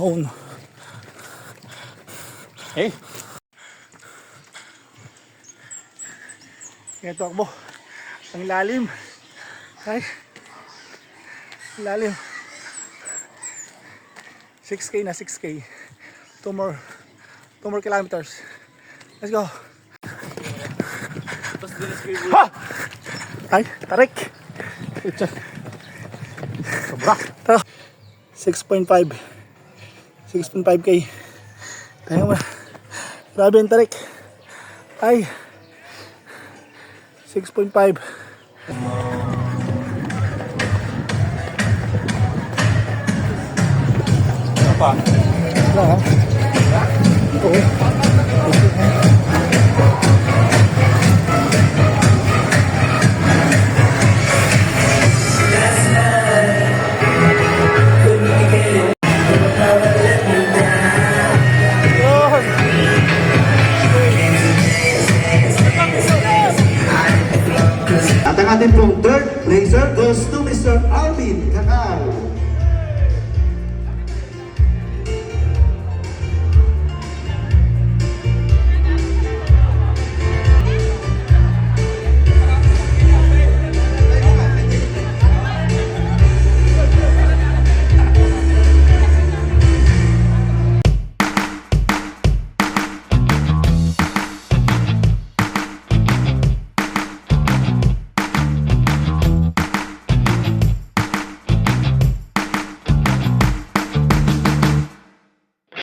ahon. Eh. Ito ako. Ang lalim. Ay. Lalim. 6K na, 6K. 2 more kilometers. Let's go. Ha! Ay, tarik. Sobra. 6.5. 6.5K. Tayo mo. Grabe yung tarik. Ay. 6.5. Apa? Wala ha? Oo.